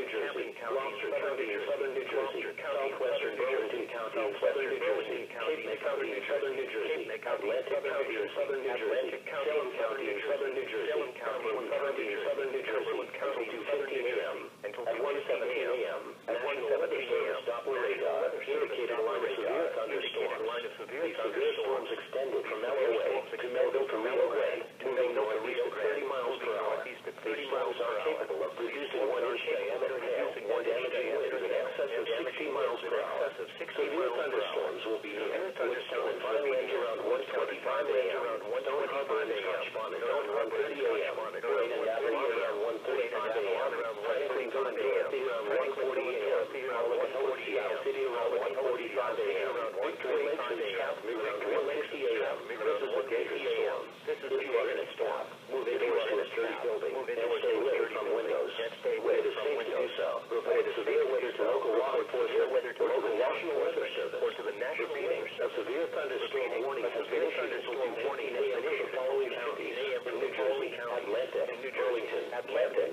Jersey, Gloucester County, southern New Jersey, southwestern Burlington County, southern New Jersey, Cape May County, southern New Jersey, Atlantic County, southern New Jersey, Salem County, southern New Jersey, Cumberland County, southern New Jersey, until 2:15 a.m. At 1:17 a.m. National Weather Service Doppler radar indicated a line of severe thunderstorms. These severe storms extended from LA to Melville to Rio Grande, moving northeast at 30 miles per hour. These storms are capable of producing 1-inch diameter hail or damaging winds in excess of 60 miles per hour. Severe thunderstorms will be near Woodstown and Vineland around 1:25 a.m. Stone Harbor and correspondent around 1:30 a.m. Brain and Avenue around 1:35 a.m. Franklin Glen Dorothy around 1:40 a.m. Pelican Seattle City around 1:45 a.m. Victory Lakes and Southmere around 1:50 a.m. This is a dangerous storm. If you are in a storm, move indoors to a sturdy building and stay away from windows. When it is safe to do so, report severe weather to local law enforcement or to the National Weather Service. Repeating, a severe thunderstorm warning has been issued until 2:15 a.m. for the following counties in New Jersey, Atlantic, Burlington, Atlantic,